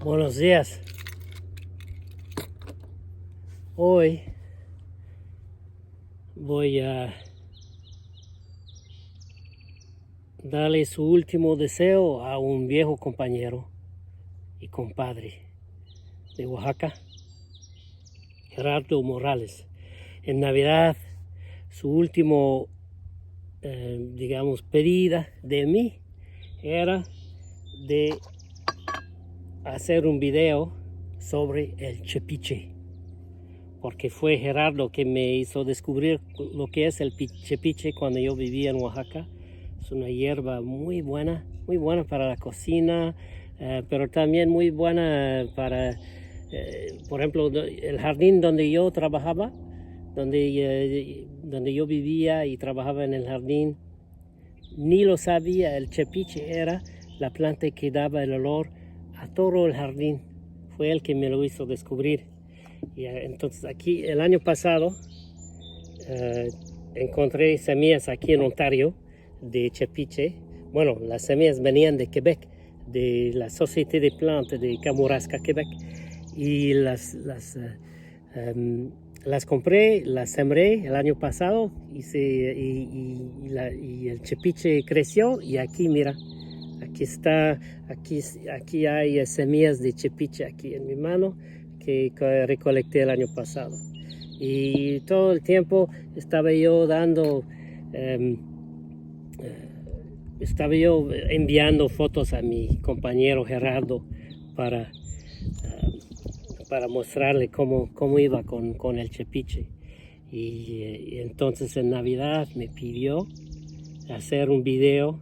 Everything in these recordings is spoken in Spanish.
Buenos días. Hoy voy a darle su último deseo a un viejo compañero y compadre de Oaxaca, Gerardo Morales. En Navidad, su último, pedida de mí era de hacer un video sobre el chepiche, porque fue Gerardo que me hizo descubrir lo que es el chepiche cuando yo vivía en Oaxaca. Es una hierba muy buena para la cocina, pero también muy buena para, por ejemplo, el jardín donde yo trabajaba, donde yo vivía y trabajaba en el jardín. Ni lo sabía, el chepiche era la planta que daba el olor a todo el jardín. Fue él que me lo hizo descubrir. Y entonces aquí el año pasado encontré semillas aquí en Ontario de chepiche. Bueno, las semillas venían de Quebec, de la Société des Plantes de Kamouraska, Quebec. Y las compré, las sembré el año pasado y el chepiche creció. Y aquí, mira, aquí está, aquí hay semillas de chepiche aquí en mi mano que recolecté el año pasado. Y todo el tiempo estaba yo enviando fotos a mi compañero Gerardo para mostrarle cómo iba con el chepiche. Y entonces en Navidad me pidió hacer un video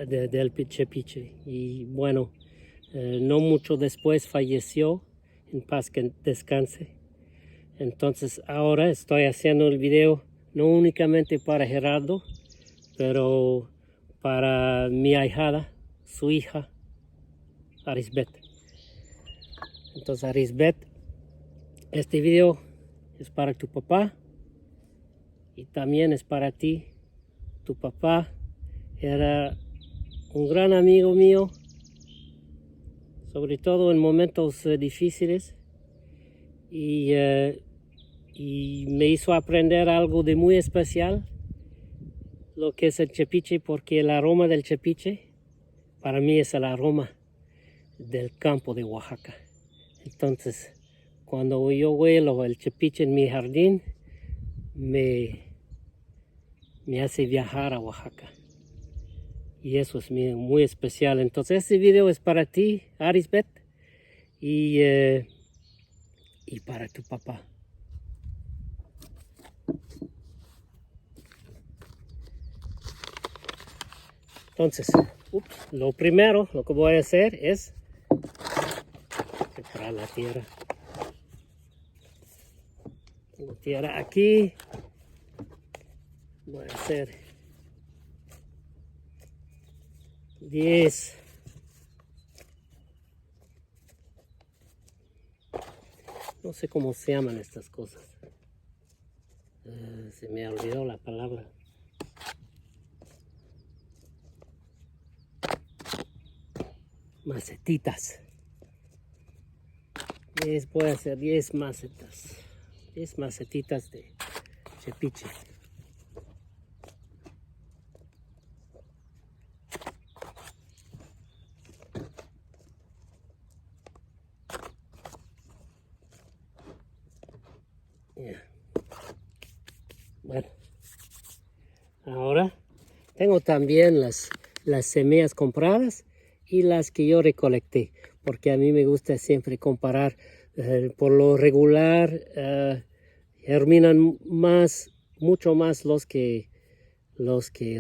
del chepiche. Y bueno, no mucho después falleció, en paz que descanse. Entonces ahora estoy haciendo el video no únicamente para Gerardo, pero para mi ahijada, su hija, Arisbet. Entonces, Arisbet, este video es para tu papá y también es para ti. Tu papá era un gran amigo mío, sobre todo en momentos difíciles, y me hizo aprender algo de muy especial, lo que es el chepiche, porque el aroma del chepiche para mí es el aroma del campo de Oaxaca. Entonces, cuando yo huelo el chepiche en mi jardín, me hace viajar a Oaxaca. Y eso es muy especial. Entonces, este video es para ti, Arisbet, y para tu papá. Entonces, lo primero, lo que voy a hacer es preparar la tierra. Tengo tierra aquí. Voy a hacer 10. No sé cómo se llaman estas cosas. Se me olvidó la palabra. Macetitas. Voy a hacer 10 macetas. 10 macetitas de chepiche. Bueno, ahora tengo también las semillas compradas y las que yo recolecté, porque a mí me gusta siempre comparar. Por lo regular germinan mucho más los que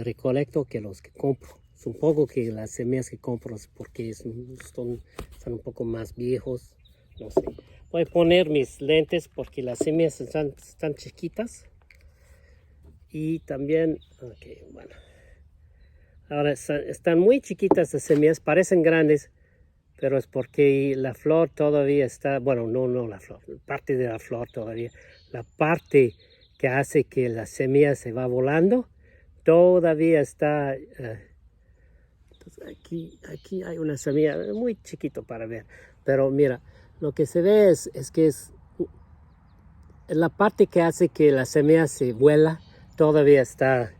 recolecto que los que compro. Es un poco que las semillas que compro porque están un poco más viejos, no sé. Voy a poner mis lentes porque las semillas están chiquitas. Y también, bueno. Ahora están muy chiquitas las semillas, parecen grandes, pero es porque la flor todavía está, bueno, no la flor, parte de la flor todavía. La parte que hace que la semilla se va volando, todavía está Entonces aquí hay una semilla muy chiquito para ver. Pero mira, lo que se ve es que es la parte que hace que la semilla se vuela, todavía está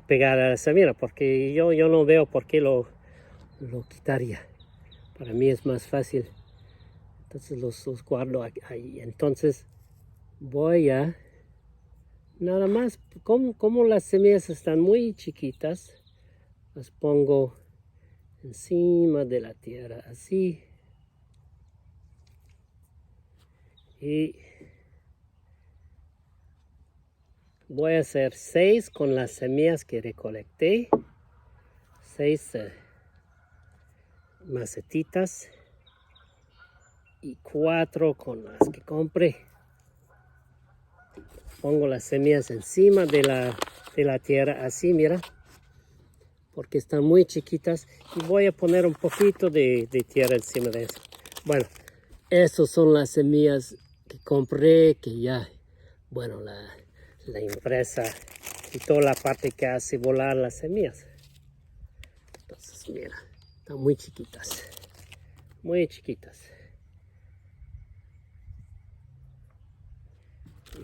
pegada a la semilla, porque yo no veo por qué lo quitaría. Para mí es más fácil. Entonces los guardo ahí. Entonces voy a, nada más, como las semillas están muy chiquitas, las pongo encima de la tierra, así. Y voy a hacer 6 con las semillas que recolecté. 6 macetitas. Y 4 con las que compré. Pongo las semillas encima de la tierra, así, mira. Porque están muy chiquitas. Y voy a poner un poquito de tierra encima de eso. Bueno, estas son las semillas que compré, que ya, bueno, la empresa quitó la parte que hace volar las semillas. Entonces, mira, están muy chiquitas. Muy chiquitas.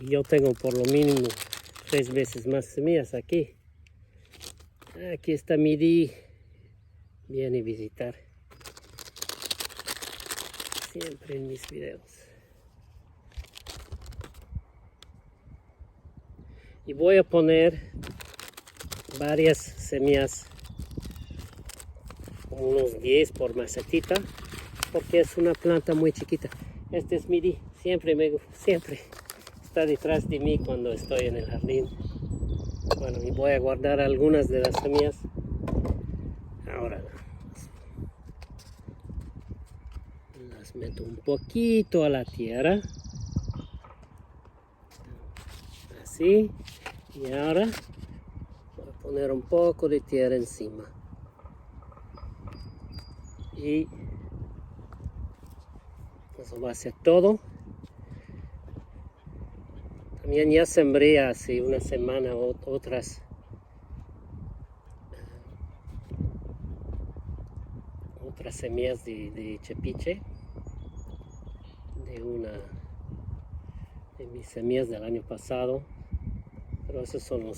Y yo tengo por lo mínimo 3 veces más semillas aquí. Aquí está Midi. Viene a visitar. Siempre en mis videos. Y voy a poner varias semillas, como unos 10 por macetita, porque es una planta muy chiquita. Este es Midi. Siempre está detrás de mí cuando estoy en el jardín. Bueno, y voy a guardar algunas de las semillas. Ahora las meto un poquito a la tierra. Así. Y ahora voy a poner un poco de tierra encima. Y eso va a ser todo. También ya sembré hace una semana otras semillas de chepiche, de mis semillas del año pasado, pero esos son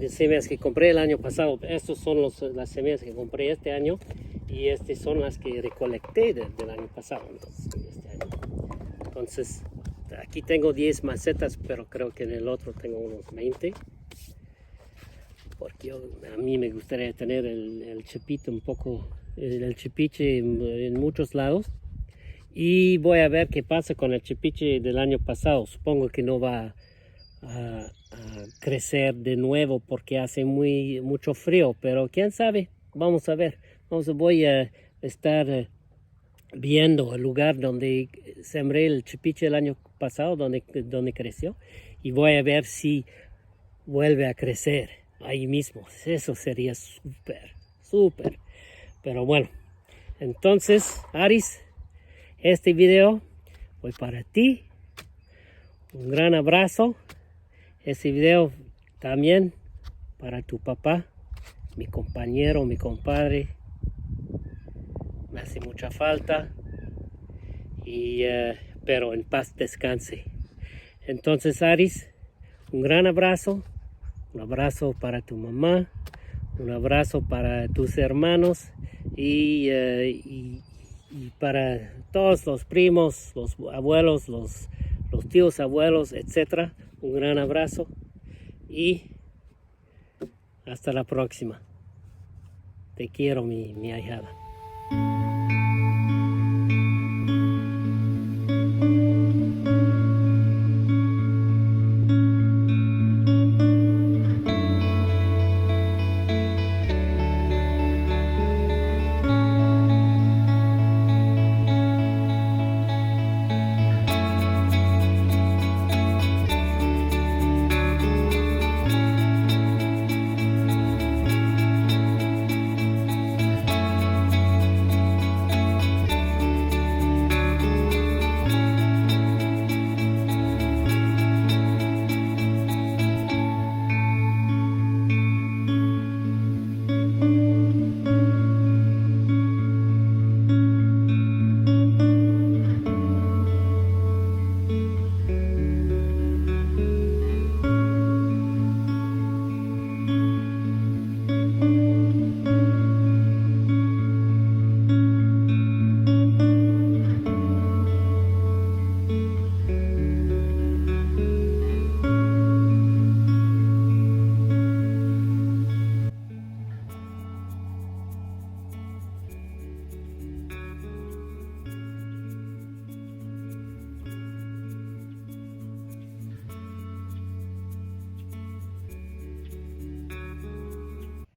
semillas que compré el año pasado. Estos son las semillas que compré este año, y estas son las que recolecté del año pasado. Entonces aquí tengo 10 macetas, pero creo que en el otro tengo unos 20. Porque a mí me gustaría tener el chepito un poco, el chepiche en muchos lados. Y voy a ver qué pasa con el chepiche del año pasado. Supongo que no va a crecer de nuevo porque hace mucho frío. Pero quién sabe, vamos a ver. Voy a estar viendo el lugar donde sembré el chepiche el año pasado, donde creció. Y voy a ver si vuelve a crecer ahí mismo. Eso sería súper. Pero bueno, entonces, Aris, este video fue para ti. Un gran abrazo. Este video también para tu papá, mi compañero, mi compadre. Me hace mucha falta. Pero en paz descanse. Entonces, Aris, un gran abrazo. Un abrazo para tu mamá, un abrazo para tus hermanos y para todos los primos, los abuelos, los tíos abuelos, etc. Un gran abrazo y hasta la próxima. Te quiero, mi ahijada.